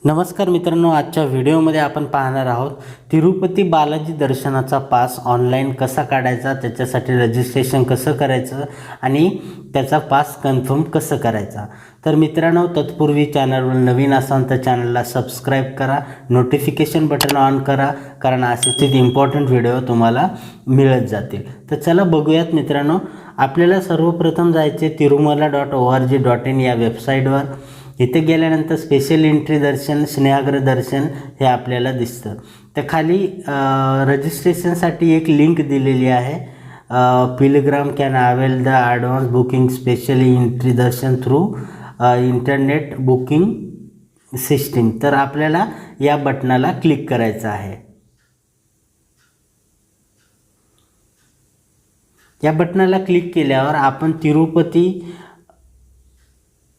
नमस्कार मित्रांनो, आजच्या व्हिडिओमध्ये आपण पाहणार आहोत तिरुपती बालाजी दर्शनाचा पास ऑनलाईन कसा काढायचा, त्याच्यासाठी रजिस्ट्रेशन कसं करायचं आणि त्याचा पास कन्फर्म कसं करायचा। तर मित्रांनो, तत्पूर्वी चॅनलवर नवीन असाल तर चॅनलला सबस्क्राईब करा, नोटिफिकेशन बटन ऑन करा, कारण असेच इम्पॉर्टंट व्हिडिओ तुम्हाला मिळत जातील। तर चला बघूयात मित्रांनो, आपल्याला सर्वप्रथम जायचे tirumala.org.in या वेबसाईटवर। इथे गेल्यानंतर स्पेशल एंट्री दर्शन, स्नेहाग्र दर्शन हे आपल्याला दिसतं। तर खाली रजिस्ट्रेशनसाठी एक लिंक दिलेली आहे, pilgrim can avail the advance booking special entry darshan through internet booking system. तर आपल्याला या बटनाला क्लिक करायचं आहे। या बटनाला क्लिक केल्यावर आपण तिरुपती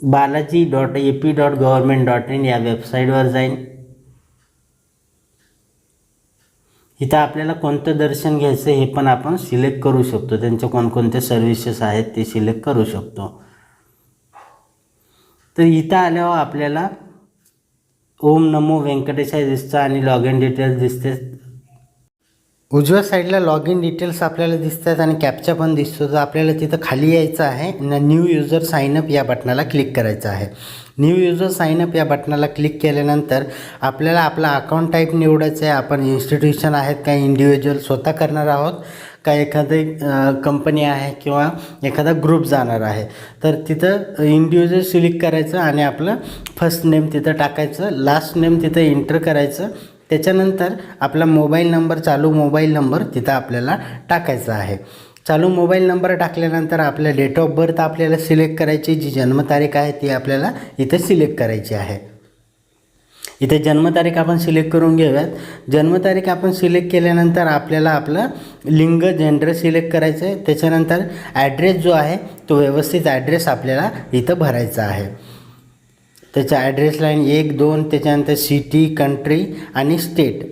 balaji.ap.government.in या वेबसाईटवर जाईन। इथं आपल्याला कोणतं दर्शन घ्यायचं हे पण आपण सिलेक्ट करू शकतो, त्यांचे कोणकोणते सर्व्हिसेस आहेत ते सिलेक्ट करू शकतो। तर इथं आल्यावर आपल्याला ओम नमो वेंकटेशाय दिसतं आणि लॉग इन डिटेल्स दिसते। उजव्या साईडला लॉग इन डिटेल्स आपल्याला दिसतात आणि कॅप्चा पण दिसतो। तर आपल्याला तिथं खाली यायचं आहे, न्यू युजर साइनअप या बटनाला क्लिक करायचं आहे। न्यू युजर साइनअप या बटनाला क्लिक केल्यानंतर आपल्याला आपला अकाउंट टाईप निवडायचं आहे। आपण इन्स्टिट्यूशन आहेत का, इंडिव्हिज्युअल स्वतः करणार आहोत का, एखादी कंपनी आहे किंवा एखादा ग्रुप जाणार आहे। तर तिथं इंडिव्हिज्युअल सिलेक्ट करायचं आणि आपलं फर्स्ट नेम तिथं टाकायचं, लास्ट नेम तिथं एंटर करायचं। त्याच्यानंतर आपला मोबाईल नंबर, चालू मोबाईल नंबर तिथं आपल्याला टाकायचा आहे। चालू मोबाईल नंबर टाकल्यानंतर आपल्या डेट ऑफ बर्थ आपल्याला सिलेक्ट करायची, जी जन्मतारीख आहे ती आपल्याला इथं सिलेक्ट करायची आहे। इथे जन्मतारीख आपण सिलेक्ट करून घेऊयात। जन्मतारीख आपण सिलेक्ट केल्यानंतर आपल्याला आपलं लिंग, जेंडर सिलेक्ट करायचं आहे। त्याच्यानंतर ॲड्रेस जो आहे तो व्यवस्थित ॲड्रेस आपल्याला इथं भरायचा आहे। त्याच्या ॲड्रेस लाईन 1, 2, त्याच्यानंतर सिटी, कंट्री आणि स्टेट,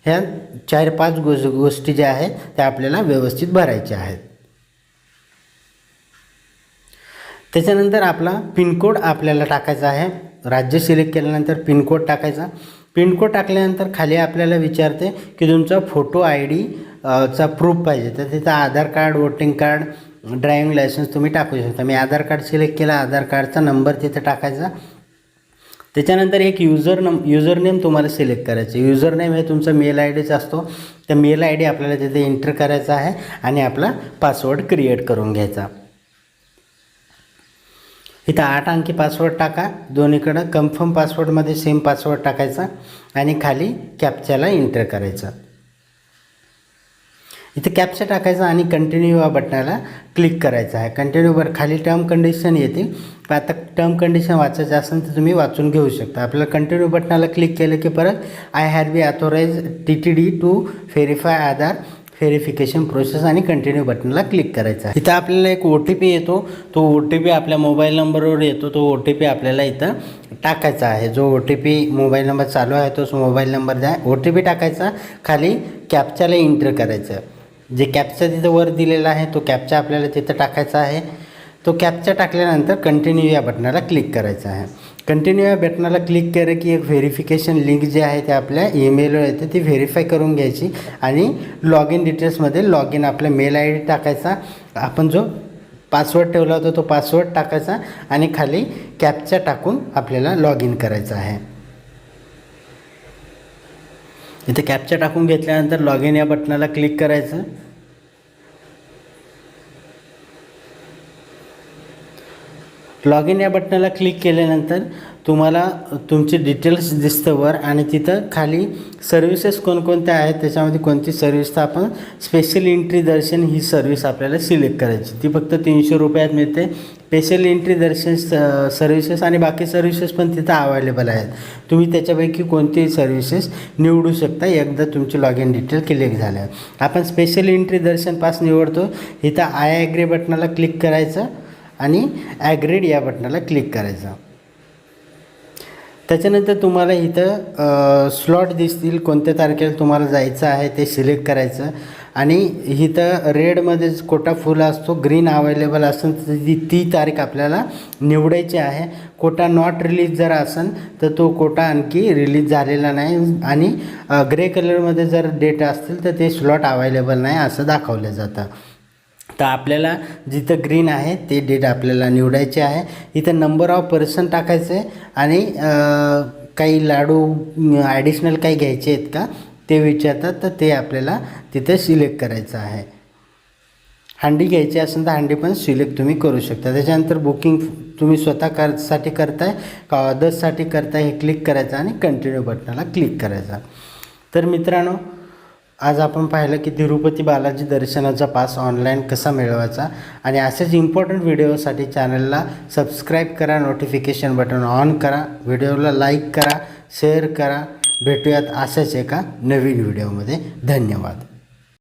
ह्या 4-5 गोष्टी ज्या आहेत त्या आपल्याला व्यवस्थित भरायच्या आहेत। त्याच्यानंतर आपला पिनकोड आपल्याला टाकायचा आहे। राज्य सिलेक्ट केल्यानंतर पिनकोड टाकायचा। पिनकोड टाकल्यानंतर खाली आपल्याला विचारते की तुमचा फोटो ID चा प्रूफ पाहिजे, तर तिथं Aadhaar card, voting card, driving licence तुम्ही टाकू शकता। मी आधार कार्ड सिलेक्ट केला, आधार कार्डचा नंबर तिथं टाकायचा। त्याच्यानंतर एक युजर नेम तुम्हाला सिलेक्ट करायचं। युजर नेम हे तुमचा मेल IDच असतो, तर मेल ID आपल्याला तिथे एंटर करायचा आहे आणि आपला पासवर्ड क्रिएट करून घ्यायचा। इथं 8 अंकी पासवर्ड टाका, दोन्हीकडं कन्फर्म पासवर्डमध्ये सेम पासवर्ड टाकायचा आणि खाली कॅप्चाला एंटर करायचं। इथे कॅप्चा टाकायचा आणि कंटिन्यू या बटनाला क्लिक करायचं आहे। कंटिन्यूवर खाली टर्म कंडिशन येतील, आता टर्म कंडिशन वाचायचं असेल तर तुम्ही वाचून घेऊ शकता। आपल्याला कंटिन्यू बटनाला क्लिक केलं की परत I have be authorise TTD to verify Aadhaar verification process आणि कंटिन्यू बटनला क्लिक करायचं आहे। इथं आपल्याला एक OTP येतो, तो OTP आपल्या मोबाईल नंबरवर येतो, तो OTP आपल्याला इथं टाकायचा आहे। जो OTP मोबाईल नंबर चालू आहे तोच मोबाईल नंबर द्या, OTP टाकायचा, खाली कॅप्चाला एंटर करायचं। जे कॅप्चा तिथं वर दिलेला आहे तो कॅप्चा आपल्याला तिथं टाकायचा आहे। तो कॅप्चा टाकल्यानंतर कंटिन्यू या बटनाला क्लिक करायचं आहे। कंटिन्यू या बटनाला क्लिक केलं की एक व्हेरिफिकेशन लिंक जी आहे ते आपल्या ईमेलवर येते, ती व्हेरीफाय करून घ्यायची आणि लॉग इन डिटेल्समध्ये लॉग इन आपला मेल ID टाकायचा, आपण जो पासवर्ड ठेवला होता तो पासवर्ड टाकायचा आणि खाली कॅप्चा टाकून आपल्याला लॉग इन करायचं आहे। इथे कॅप्चा टाकून घेतल्यानंतर लॉग इन या बटनाला क्लिक करायचं। लॉग इन या बटनाला क्लिक केल्यानंतर तुम्हाला तुमचे डिटेल्स दिसतं वर आणि तिथं खाली सर्व्हिसेस कोणकोणत्या आहेत, त्याच्यामध्ये कोणती सर्व्हिस, तर आपण स्पेशल एंट्री दर्शन ही सर्व्हिस आपल्याला सिलेक्ट करायची। ती फक्त 300 रुपयात मिळते। स्पेशल एंट्री दर्शन सर्व्हिसेस आणि बाकी सर्व्हिसेस पण तिथं अवेलेबल आहेत, तुम्ही त्याच्यापैकी कोणतीही सर्व्हिसेस निवडू शकता एकदा तुमची लॉग इन डिटेल क्लिक झाल्या। आपण स्पेशल एंट्री दर्शन पास निवडतो, इथं आय ॲग्री बटनाला क्लिक करायचं आणि ॲग्रीड या बटनाला क्लिक करायचं। त्याच्यानंतर तुम्हाला इथं स्लॉट दिसतील, कोणत्या तारखेला तुम्हाला जायचं आहे ते सिलेक्ट करायचं आणि इथं रेडमध्ये कोटा फुल असतो, ग्रीन अवेलेबल असेल तर ती तारीख आपल्याला निवडायची आहे. कोटा नॉट रिलीज जर असेल तर तो कोटा आणखी रिलीज झालेला नाही आणि ग्रे कलरमध्ये जर डेट असतील तर ते स्लॉट अवेलेबल नाही असं दाखवलं जातं. तर आपल्याला जिथं ग्रीन आहे ते डेट आपल्याला निवडायचे आहे. इथं नंबर ऑफ पर्सन टाकायचं आहे आणि काही लाडू ॲडिशनल काही घ्यायचे आहेत का ते विचारतात, तर ते आपल्याला तिथं सिलेक्ट करायचं आहे. हंडी घ्यायची असेल तर हंडी पण सिलेक्ट तुम्ही करू शकता. त्याच्यानंतर बुकिंग तुम्ही स्वतः साठी करताय का अदर्ससाठी करताय हे क्लिक करायचं आणि कंटिन्यू बटनाला क्लिक करायचा. तर मित्रांनो, आज आपण पाहिलं की तिरुपती बालाजी दर्शनाचा पास ऑनलाईन कसा मिळवायचा आणि असेच इम्पॉर्टंट व्हिडिओसाठी चॅनलला सबस्क्राईब करा, नोटिफिकेशन बटन ऑन करा, व्हिडिओला लाईक करा, शेअर करा. भेटूयात अशाच एका नवीन व्हिडिओमध्ये. धन्यवाद.